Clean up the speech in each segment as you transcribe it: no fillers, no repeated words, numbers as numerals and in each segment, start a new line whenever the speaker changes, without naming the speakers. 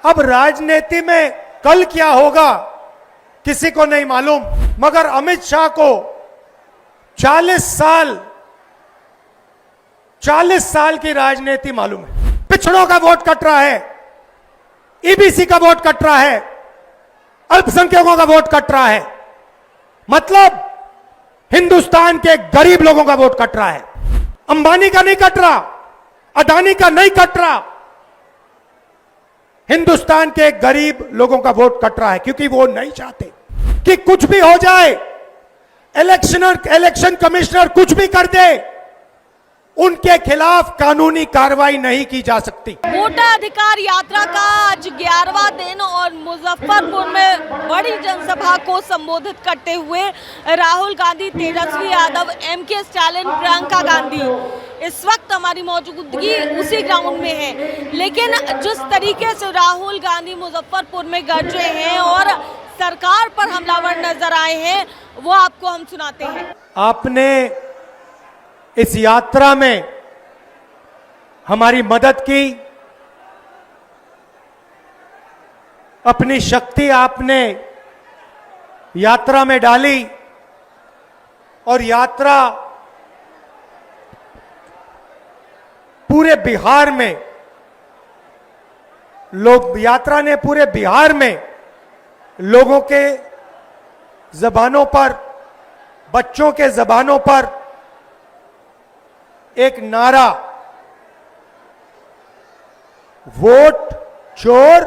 अब राजनीति में कल क्या होगा किसी को नहीं मालूम, मगर अमित शाह को 40 साल की राजनीति मालूम है। पिछड़ों का वोट कट रहा है, ईबीसी का वोट कट रहा है, अल्पसंख्यकों का वोट कट रहा है, मतलब हिंदुस्तान के गरीब लोगों का वोट कट रहा है। अंबानी का नहीं कट रहा, अडानी का नहीं कट रहा, हिंदुस्तान के गरीब लोगों का वोट कट रहा है, क्योंकि वो नहीं चाहते कि कुछ भी हो जाए, इलेक्शन कमिश्नर कुछ भी कर दे, उनके खिलाफ कानूनी कार्रवाई नहीं की जा सकती।
वोटाधिकार यात्रा का आज 11वां दिन और मुजफ्फरपुर में बड़ी जनसभा को संबोधित करते हुए राहुल गांधी, तेजस्वी यादव, एमके स्टालिन, प्रियंका गांधी, इस वक्त हमारी मौजूदगी उसी ग्राउंड में है। लेकिन जिस तरीके से राहुल गांधी मुजफ्फरपुर में गरजे हैं और सरकार पर हमलावर नजर आए हैं, वो आपको हम सुनाते हैं।
आपने इस यात्रा में हमारी मदद की, अपनी शक्ति आपने यात्रा में डाली और यात्रा पूरे बिहार में यात्रा ने पूरे बिहार में लोगों के जबानों पर, बच्चों के जबानों पर एक नारा, वोट चोर,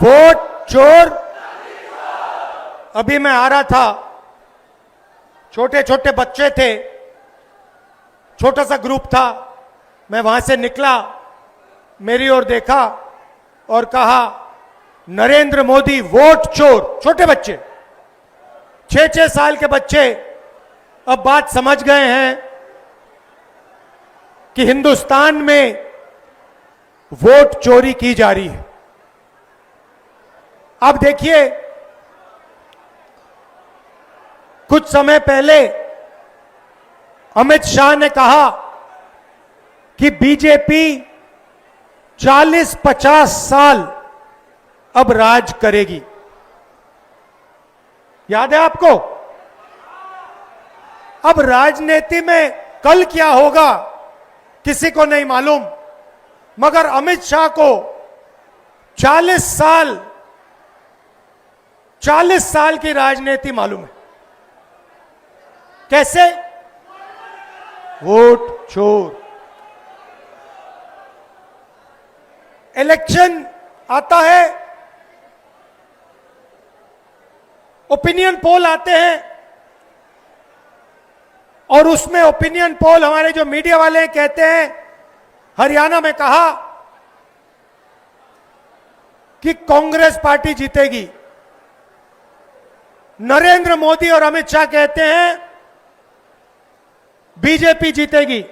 वोट चोर। अभी मैं आ रहा था, छोटे छोटे बच्चे थे, छोटा सा ग्रुप था, मैं वहां से निकला, मेरी ओर देखा और कहा, नरेंद्र मोदी वोट चोर। छोटे बच्चे, 6-6 साल के बच्चे अब बात समझ गए हैं कि हिंदुस्तान में वोट चोरी की जा रही है। अब देखिए, कुछ समय पहले अमित शाह ने कहा कि बीजेपी 40-50 साल अब राज करेगी। याद है आपको? अब राजनीति में कल क्या होगा किसी को नहीं मालूम, मगर अमित शाह को 40 साल की राजनीति मालूम है। कैसे? वोट चोर। इलेक्शन आता है, ओपिनियन पोल आते हैं और उसमें ओपिनियन पोल, हमारे जो मीडिया वाले कहते हैं, हरियाणा में कहा कि कांग्रेस पार्टी जीतेगी, नरेंद्र मोदी और अमित शाह कहते हैं बीजेपी जीतेगी,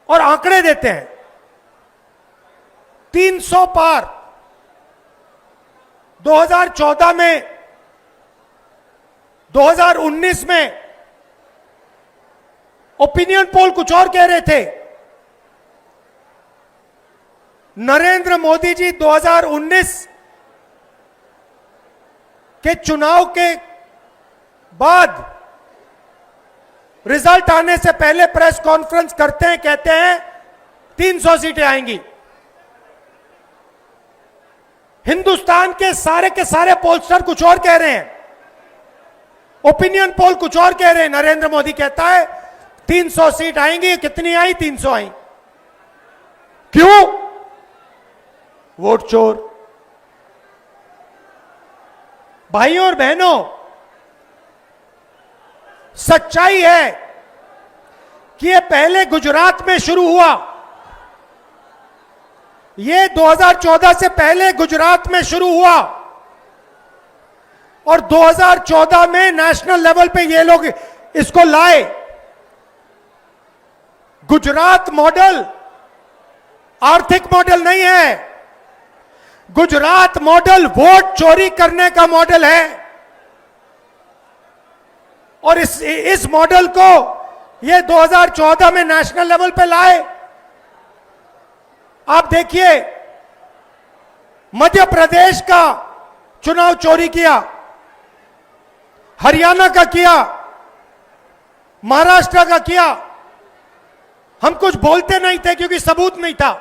और आंकड़े देते हैं 300 पार। 2014 में, 2019 में ओपिनियन पोल कुछ और कह रहे थे। नरेंद्र मोदी जी 2019 के चुनाव के बाद रिजल्ट आने से पहले प्रेस कॉन्फ्रेंस करते हैं, कहते हैं 300 सीटें आएंगी। हिंदुस्तान के सारे पोलस्टर कुछ और कह रहे हैं, ओपिनियन पोल कुछ और कह रहे हैं। नरेंद्र मोदी कहता है 300 सीट आएंगी। कितनी आई? 300 आई। क्यों? वोट चोर। भाइयों और बहनों, सच्चाई है कि यह पहले गुजरात में शुरू हुआ, यह 2014 से पहले गुजरात में शुरू हुआ, और 2014 में नेशनल लेवल पे ये लोग इसको लाए। गुजरात मॉडल आर्थिक मॉडल नहीं है, गुजरात मॉडल वोट चोरी करने का मॉडल है। और इस मॉडल को ये 2014 में नेशनल लेवल पे लाए आप देखिए, मध्य प्रदेश का चुनाव चोरी किया, हरियाणा का किया, महाराष्ट्र का किया। हम कुछ बोलते नहीं थे क्योंकि सबूत नहीं था,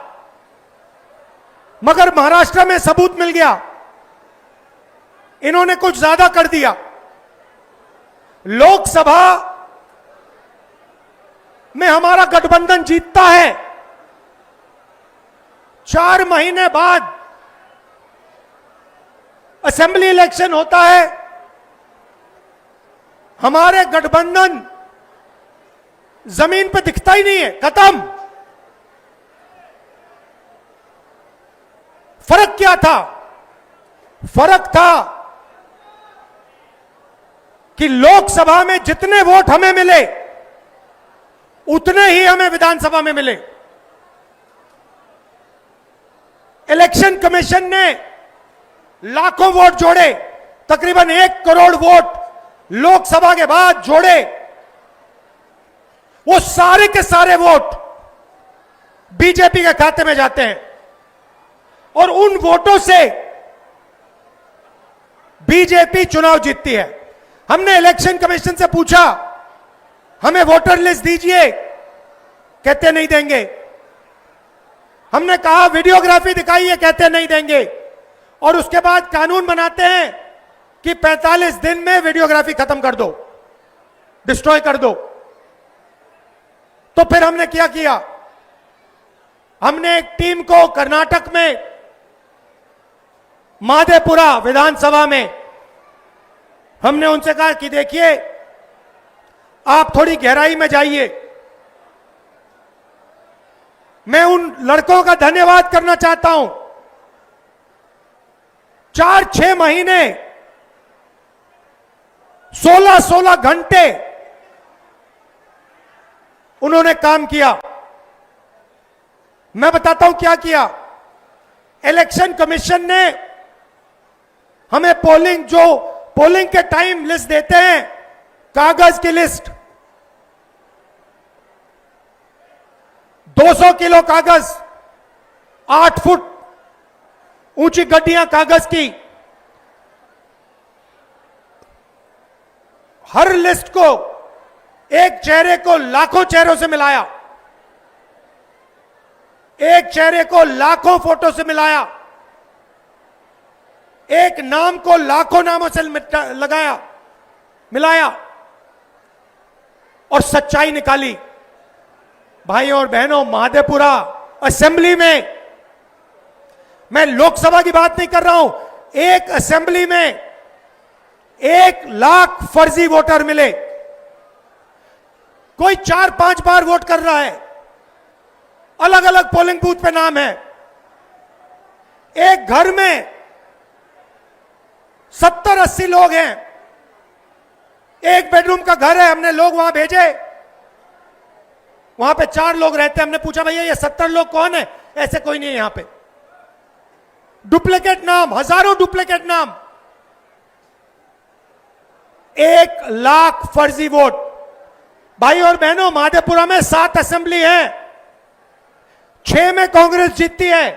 मगर महाराष्ट्र में सबूत मिल गया। इन्होंने कुछ ज्यादा कर दिया। लोकसभा में हमारा गठबंधन जीतता है, 4 महीने बाद असेंबली इलेक्शन होता है, हमारे गठबंधन जमीन पे दिखता ही नहीं है, खत्म। फर्क क्या था? फर्क था कि लोकसभा में जितने वोट हमें मिले उतने ही हमें विधानसभा में मिले। इलेक्शन कमीशन ने लाखों वोट जोड़े, तकरीबन 1 करोड़ वोट लोकसभा के बाद जोड़े। वो सारे के सारे वोट बीजेपी के खाते में जाते हैं और उन वोटों से बीजेपी चुनाव जीतती है। हमने इलेक्शन कमीशन से पूछा, हमें वोटर लिस्ट दीजिए, कहते नहीं देंगे। हमने कहा वीडियोग्राफी दिखाइए, कहते नहीं देंगे। और उसके बाद कानून बनाते हैं कि 45 दिन में वीडियोग्राफी खत्म कर दो, डिस्ट्रॉय कर दो। तो फिर हमने क्या किया? हमने एक टीम को कर्नाटक में माधेपुरा विधानसभा में हमने उनसे कहा कि देखिए, आप थोड़ी गहराई में जाइए। मैं उन लड़कों का धन्यवाद करना चाहता हूं। 4-6 महीने 16-16 घंटे उन्होंने काम किया। मैं बताता हूं क्या किया। इलेक्शन कमीशन ने हमें पोलिंग के टाइम लिस्ट देते हैं, कागज की लिस्ट, 200 किलो कागज, 8 फुट ऊंची गड्डियां कागज की। हर लिस्ट को, एक चेहरे को लाखों चेहरों से मिलाया, एक चेहरे को लाखों फोटो से मिलाया, एक नाम को लाखों नामों से मिलाया और सच्चाई निकाली। भाइयों और बहनों, माधेपुरा असेंबली में, मैं लोकसभा की बात नहीं कर रहा हूं, एक असेंबली में 1 लाख फर्जी वोटर मिले। कोई 4-5 बार वोट कर रहा है, अलग अलग पोलिंग बूथ पे नाम है। एक घर में 70-80 लोग हैं, एक बेडरूम का घर है। हमने लोग वहां भेजे, वहां पे 4 लोग रहते हैं। हमने पूछा, भैया ये 70 लोग कौन है? ऐसे कोई नहीं है यहां पे। डुप्लीकेट नाम, हजारों डुप्लीकेट नाम, 1 लाख फर्जी वोट। भाई और बहनों, माधेपुरा में 7 असेंबली है, 6 में कांग्रेस जीतती है।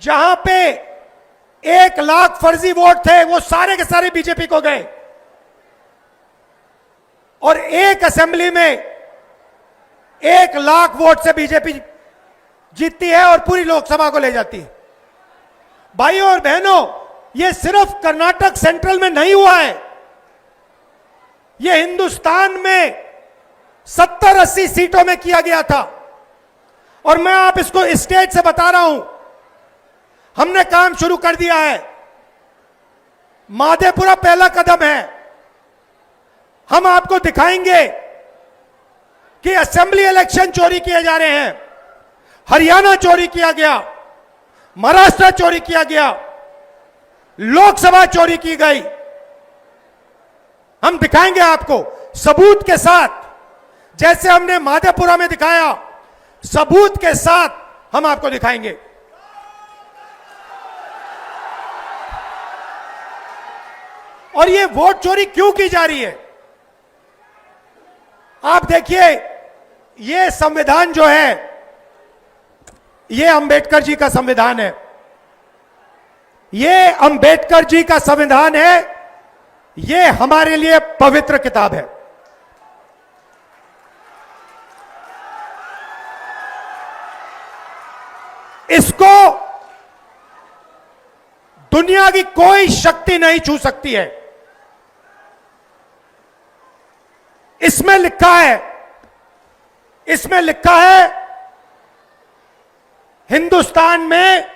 जहां पे 1 लाख फर्जी वोट थे, वो सारे के सारे बीजेपी को गए। और एक असेंबली में 1 लाख वोट से बीजेपी जीतती है और पूरी लोकसभा को ले जाती है। भाइयों और बहनों, यह सिर्फ कर्नाटक सेंट्रल में नहीं हुआ है, यह हिंदुस्तान में 70-80 सीटों में किया गया था। और मैं आप इसको स्टेट से बता रहा हूं, हमने काम शुरू कर दिया है। माधेपुरा पहला कदम है। हम आपको दिखाएंगे कि असेंबली इलेक्शन चोरी किए जा रहे हैं, हरियाणा चोरी किया गया, महाराष्ट्र चोरी किया गया, लोकसभा चोरी की गई। हम दिखाएंगे आपको सबूत के साथ, जैसे हमने माधेपुरा में दिखाया, सबूत के साथ हम आपको दिखाएंगे। और ये वोट चोरी क्यों की जा रही है? आप देखिए, ये संविधान जो है, ये अंबेडकर जी का संविधान है, ये अंबेडकर जी का संविधान है, ये हमारे लिए पवित्र किताब है। इसको दुनिया की कोई शक्ति नहीं छू सकती है। इसमें लिखा है, इसमें लिखा है हिंदुस्तान में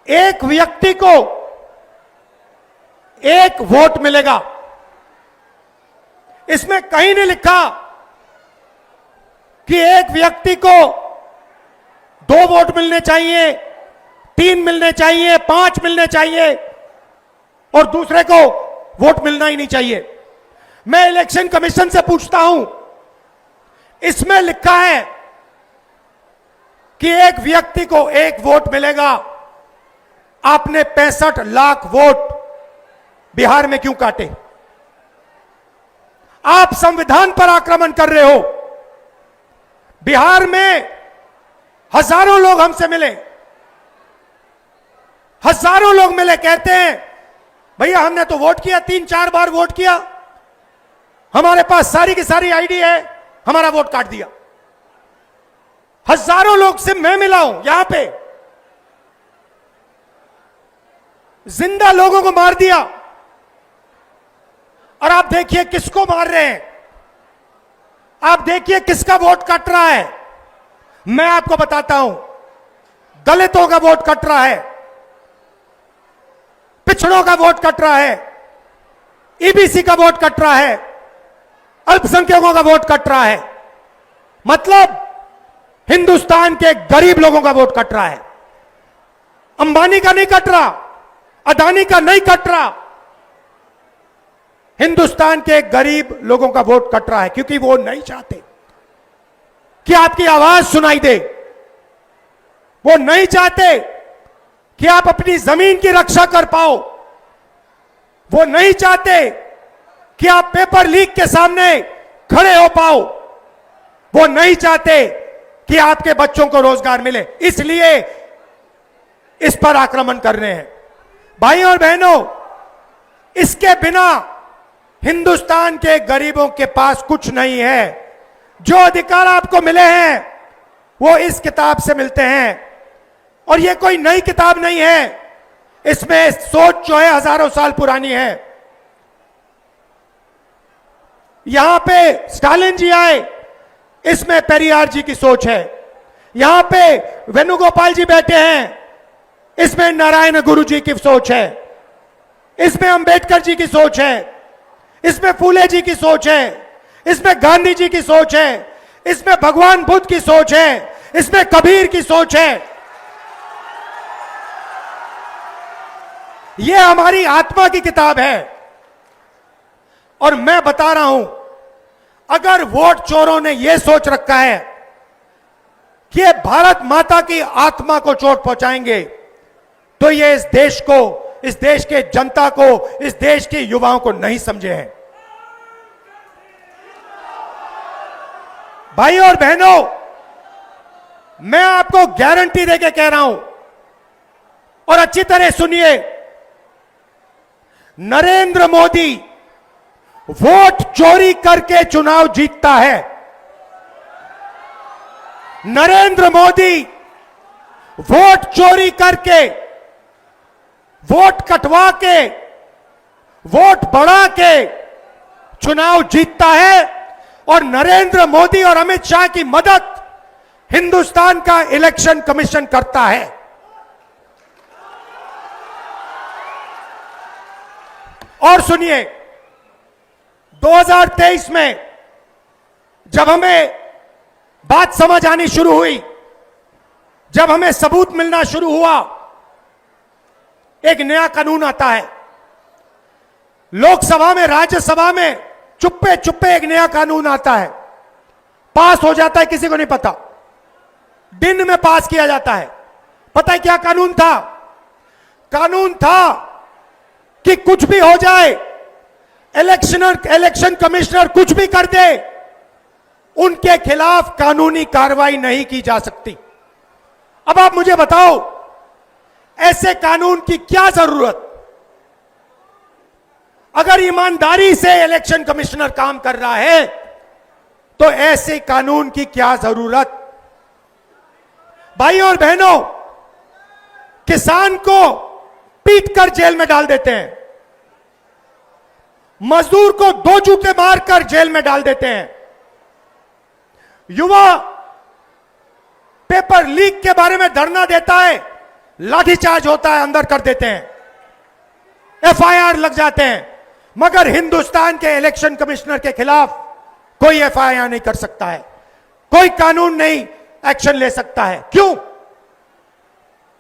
एक व्यक्ति को एक वोट मिलेगा। इसमें कहीं नहीं लिखा कि एक व्यक्ति को 2 वोट मिलने चाहिए, 3 मिलने चाहिए, 5 मिलने चाहिए और दूसरे को वोट मिलना ही नहीं चाहिए। मैं इलेक्शन कमीशन से पूछता हूं, इसमें लिखा है कि एक व्यक्ति को एक वोट मिलेगा, आपने 65 लाख वोट बिहार में क्यों काटे? आप संविधान पर आक्रमण कर रहे हो। बिहार में हजारों लोग हमसे मिले, हजारों लोग मिले, कहते हैं भैया हमने तो वोट किया, 3-4 बार वोट किया, हमारे पास सारी की सारी आईडी है, हमारा वोट काट दिया। हजारों लोग से मैं मिला हूं यहां पे, जिंदा लोगों को मार दिया। और आप देखिए किसको मार रहे हैं, आप देखिए किसका वोट कट रहा है। मैं आपको बताता हूं, दलितों का वोट कट रहा है, पिछड़ों का वोट कट रहा है, ईबीसी का वोट कट रहा है, अल्पसंख्यकों का वोट कट रहा है। मतलब हिंदुस्तान के गरीब लोगों का वोट कट रहा है। अंबानी का नहीं कट रहा, अदानी का नहीं कट रहा, हिंदुस्तान के गरीब लोगों का वोट कट रहा है, क्योंकि वो नहीं चाहते कि आपकी आवाज सुनाई दे। वो नहीं चाहते कि आप अपनी जमीन की रक्षा कर पाओ। वो नहीं चाहते कि आप पेपर लीक के सामने खड़े हो पाओ। वो नहीं चाहते कि आपके बच्चों को रोजगार मिले, इसलिए इस पर आक्रमण कर रहे हैं। भाइयों और बहनों, इसके बिना हिंदुस्तान के गरीबों के पास कुछ नहीं है। जो अधिकार आपको मिले हैं वो इस किताब से मिलते हैं, और ये कोई नई किताब नहीं है। इसमें सोच जो है हजारों साल पुरानी है। यहां पे स्टालिन जी आए, इसमें पेरियार जी की सोच है। यहां पे वेणुगोपाल जी बैठे हैं, इसमें नारायण गुरु जी की सोच है। इसमें अंबेडकर जी की सोच है, इसमें फूले जी की सोच है, इसमें गांधी जी की सोच है, इसमें भगवान बुद्ध की सोच है, इसमें कबीर की सोच है। यह हमारी आत्मा की किताब है। और मैं बता रहा हूं, अगर वोट चोरों ने यह सोच रखा है कि भारत माता की आत्मा को चोट पहुंचाएंगे, तो ये इस देश को, इस देश के जनता को, इस देश के युवाओं को नहीं समझे हैं। भाइयों और बहनों, मैं आपको गारंटी देके कह रहा हूं, और अच्छी तरह सुनिए, नरेंद्र मोदी वोट चोरी करके चुनाव जीतता है। नरेंद्र मोदी वोट चोरी करके, वोट कटवा के, वोट बढ़ा के चुनाव जीतता है। और नरेंद्र मोदी और अमित शाह की मदद हिंदुस्तान का इलेक्शन कमीशन करता है। और सुनिए, 2023 में जब हमें बात समझ आनी शुरू हुई, जब हमें सबूत मिलना शुरू हुआ, एक नया कानून आता है। लोकसभा में, राज्यसभा में चुप्पे चुप्पे एक नया कानून आता है, पास हो जाता है, किसी को नहीं पता, दिन में पास किया जाता है। पता है क्या कानून था? कानून था कि कुछ भी हो जाए, इलेक्शन कमिश्नर कुछ भी कर दे, उनके खिलाफ कानूनी कार्रवाई नहीं की जा सकती। अब आप मुझे बताओ, ऐसे कानून की क्या जरूरत? अगर ईमानदारी से इलेक्शन कमिश्नर काम कर रहा है तो ऐसे कानून की क्या जरूरत? भाइयों और बहनों, किसान को पीटकर जेल में डाल देते हैं, मजदूर को 2 जूते मारकर जेल में डाल देते हैं, युवा पेपर लीक के बारे में धरना देता है, लाठीचार्ज होता है, अंदर कर देते हैं, एफआईआर लग जाते हैं, मगर हिंदुस्तान के इलेक्शन कमिश्नर के खिलाफ कोई एफआईआर नहीं कर सकता है, कोई कानून नहीं एक्शन ले सकता है। क्यों?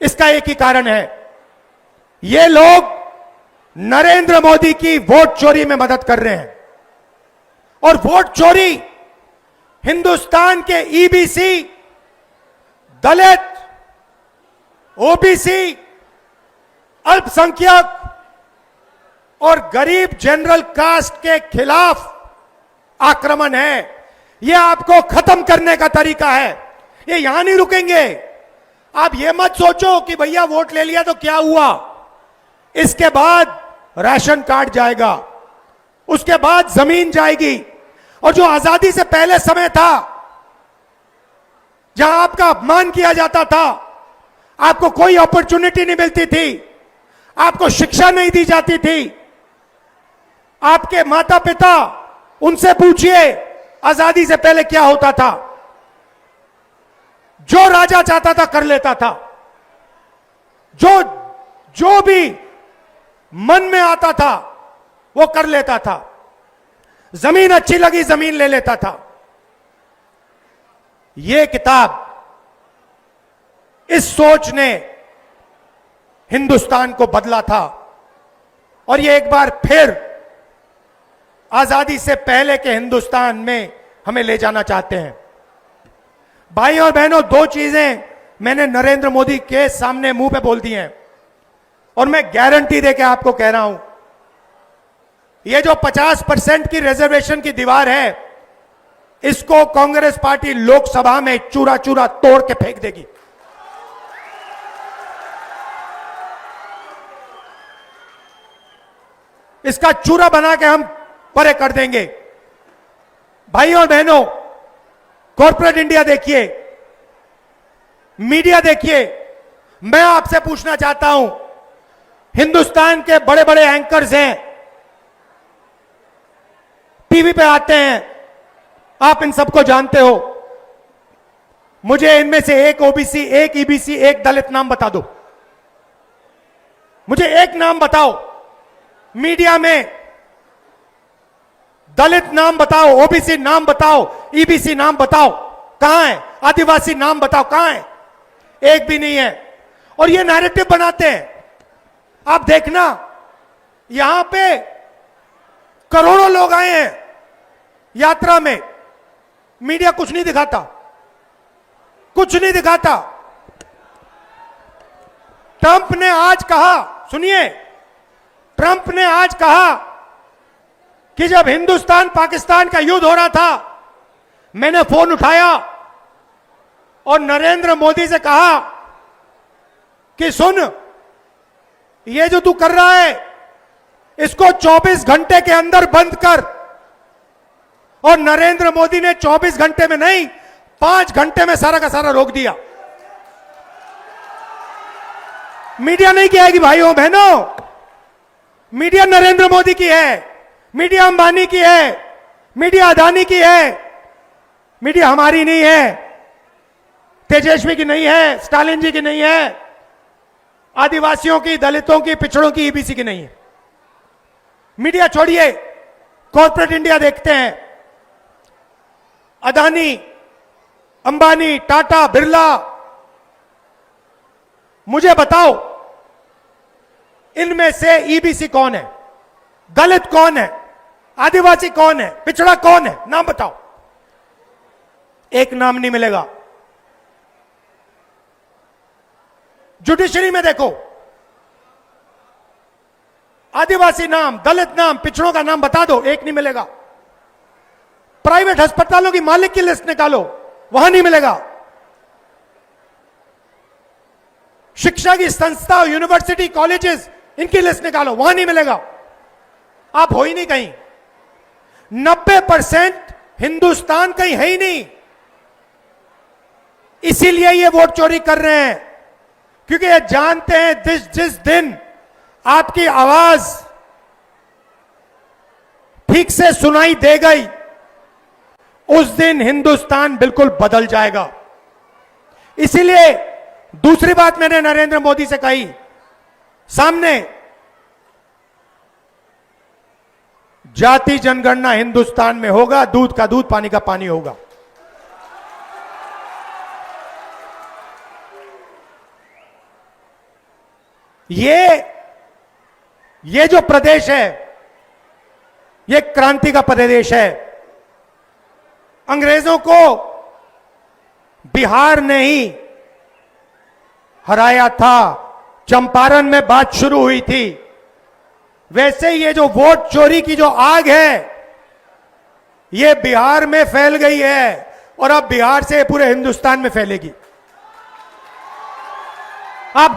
इसका एक ही कारण है, ये लोग नरेंद्र मोदी की वोट चोरी में मदद कर रहे हैं। और वोट चोरी हिंदुस्तान के ईबीसी, दलित, ओबीसी, अल्पसंख्यक और गरीब जनरल कास्ट के खिलाफ आक्रमण है। यह आपको खत्म करने का तरीका है। ये यहां नहीं रुकेंगे। आप ये मत सोचो कि भैया वोट ले लिया तो क्या हुआ, इसके बाद राशन कार्ड जाएगा, उसके बाद जमीन जाएगी। और जो आजादी से पहले समय था, जहां आपका अपमान किया जाता था, आपको कोई अपॉर्चुनिटी नहीं मिलती थी, आपको शिक्षा नहीं दी जाती थी, आपके माता पिता, उनसे पूछिए आजादी से पहले क्या होता था। जो राजा चाहता था कर लेता था, जो भी मन में आता था वो कर लेता था, जमीन अच्छी लगी जमीन ले लेता था। यह किताब, इस सोच ने हिंदुस्तान को बदला था और ये एक बार फिर आजादी से पहले के हिंदुस्तान में हमें ले जाना चाहते हैं। भाई और बहनों, 2 चीजें मैंने नरेंद्र मोदी के सामने मुंह पे बोल दी हैं और मैं गारंटी देके आपको कह रहा हूं, ये जो 50% की रिजर्वेशन की दीवार है, इसको कांग्रेस पार्टी लोकसभा में चूरा चूरा तोड़ के फेंक देगी। इसका चूरा बना के हम परे कर देंगे। भाइयों और बहनों, कॉर्पोरेट इंडिया देखिए, मीडिया देखिए, मैं आपसे पूछना चाहता हूं, हिंदुस्तान के बड़े बड़े एंकर्स हैं, टीवी पे आते हैं, आप इन सबको जानते हो। मुझे इनमें से एक ओबीसी, एक ईबीसी, एक दलित नाम बता दो। मुझे एक नाम बताओ, मीडिया में दलित नाम बताओ, ओबीसी नाम बताओ, ईबीसी नाम बताओ, कहां है? आदिवासी नाम बताओ, कहां है? एक भी नहीं है। और ये नैरेटिव बनाते हैं। आप देखना, यहां पे करोड़ों लोग आए हैं यात्रा में, मीडिया कुछ नहीं दिखाता, कुछ नहीं दिखाता। ट्रंप ने आज कहा, सुनिए, ट्रंप ने आज कहा कि जब हिंदुस्तान पाकिस्तान का युद्ध हो रहा था, मैंने फोन उठाया और नरेंद्र मोदी से कहा कि सुन, ये जो तू कर रहा है इसको 24 घंटे के अंदर बंद कर। और नरेंद्र मोदी ने 24 घंटे में नहीं, 5 घंटे में सारा का सारा रोक दिया। मीडिया नहीं कहेगी भाइयों बहनों, मीडिया नरेंद्र मोदी की है, मीडिया अंबानी की है, मीडिया अदानी की है, मीडिया हमारी नहीं है, तेजस्वी की नहीं है, स्टालिन जी की नहीं है, आदिवासियों की, दलितों की, पिछड़ों की, ईबीसी की नहीं है। मीडिया छोड़िए, कॉर्पोरेट इंडिया देखते हैं। अदानी, अंबानी, टाटा, बिरला, मुझे बताओ इनमें से ईबीसी कौन है, दलित कौन है, आदिवासी कौन है, पिछड़ा कौन है? नाम बताओ। एक नाम नहीं मिलेगा। जुडिशरी में देखो, आदिवासी नाम, दलित नाम, पिछड़ों का नाम बता दो, एक नहीं मिलेगा। प्राइवेट अस्पतालों की मालिक की लिस्ट निकालो, वहां नहीं मिलेगा। शिक्षा की संस्था, यूनिवर्सिटी, कॉलेजेस, इनकी लिस्ट निकालो, वहां नहीं मिलेगा। आप हो ही नहीं कहीं। 90% हिंदुस्तान कहीं है ही नहीं। इसीलिए ये वोट चोरी कर रहे हैं, क्योंकि ये जानते हैं जिस दिन आपकी आवाज ठीक से सुनाई दे गई, उस दिन हिंदुस्तान बिल्कुल बदल जाएगा। इसीलिए दूसरी बात मैंने नरेंद्र मोदी से कही, सामने जाति जनगणना हिंदुस्तान में होगा, दूध का दूध, पानी का पानी होगा। ये जो प्रदेश है, ये क्रांति का प्रदेश है। अंग्रेजों को बिहार ने ही हराया था, चंपारण में बात शुरू हुई थी। वैसे ये जो वोट चोरी की जो आग है, ये बिहार में फैल गई है और अब बिहार से पूरे हिंदुस्तान में फैलेगी। आप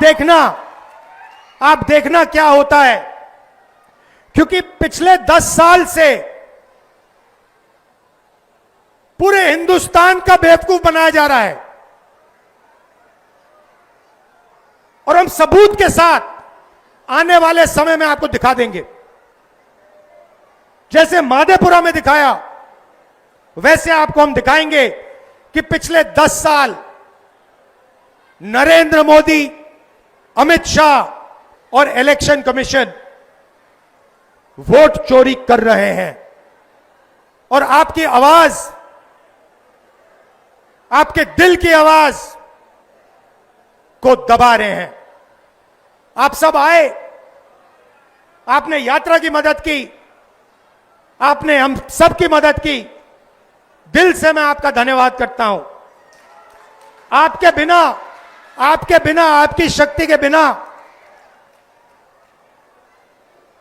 देखना क्या होता है, क्योंकि पिछले 10 साल से पूरे हिंदुस्तान का बेवकूफ बनाया जा रहा है, और हम सबूत के साथ आने वाले समय में आपको दिखा देंगे। जैसे माधेपुरा में दिखाया, वैसे आपको हम दिखाएंगे कि पिछले 10 साल नरेंद्र मोदी, अमित शाह और इलेक्शन कमीशन वोट चोरी कर रहे हैं और आपकी आवाज, आपके दिल की आवाज को दबा रहे हैं। आप सब आए, आपने यात्रा की मदद की, आपने हम सब की मदद की। दिल से मैं आपका धन्यवाद करता हूं। आपके बिना, आपकी शक्ति के बिना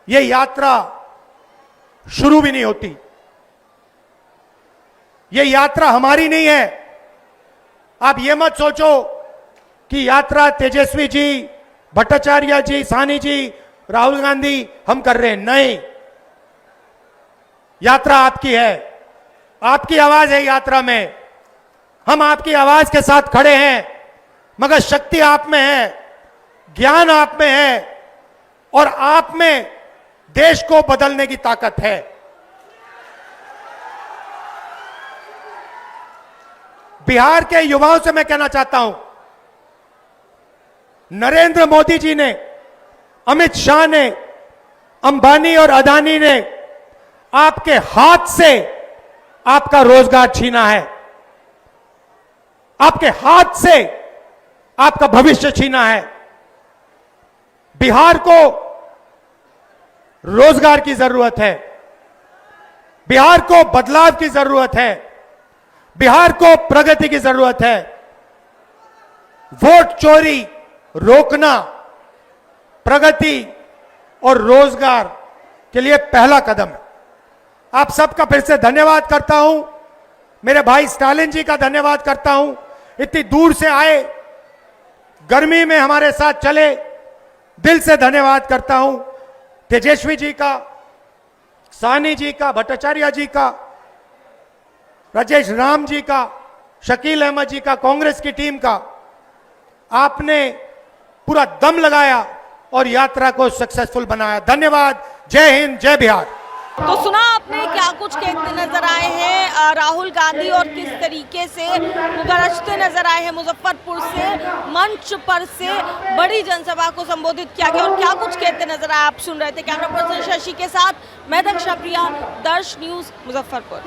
यह यात्रा शुरू भी नहीं होती। यह यात्रा हमारी नहीं है। आप ये मत सोचो कि यात्रा तेजस्वी जी, भट्टाचार्य जी, साहनी जी, राहुल गांधी हम कर रहे हैं। नहीं, यात्रा आपकी है, आपकी आवाज है यात्रा में। हम आपकी आवाज के साथ खड़े हैं, मगर शक्ति आप में है, ज्ञान आप में है और आप में देश को बदलने की ताकत है। बिहार के युवाओं से मैं कहना चाहता हूं, नरेंद्र मोदी जी ने, अमित शाह ने, अंबानी और अदानी ने आपके हाथ से आपका रोजगार छीना है, आपके हाथ से आपका भविष्य छीना है। बिहार को रोजगार की जरूरत है, बिहार को बदलाव की जरूरत है, बिहार को प्रगति की जरूरत है। वोट चोरी रोकना प्रगति और रोजगार के लिए पहला कदम है। आप सबका फिर से धन्यवाद करता हूं। मेरे भाई स्टालिन जी का धन्यवाद करता हूं, इतनी दूर से आए, गर्मी में हमारे साथ चले, दिल से धन्यवाद करता हूं। तेजस्वी जी का, साहनी जी का, भट्टाचार्य जी का, राजेश राम जी का, शकील अहमद जी का, कांग्रेस की टीम का। आपने पूरा दम लगाया और यात्रा को सक्सेसफुल बनाया। धन्यवाद। जय हिंद, जय बिहार।
तो सुना आपने क्या कुछ कहते नजर आए हैं राहुल गांधी और किस तरीके से वो गरजते नजर आए हैं मुजफ्फरपुर से, मंच पर से बड़ी जनसभा को संबोधित किया गया और क्या कुछ कहते नजर आए। आप सुन रहे थे। कैमरा पर्सन शशि के साथ मैं दक्षा प्रिया, दर्श न्यूज, मुजफ्फरपुर।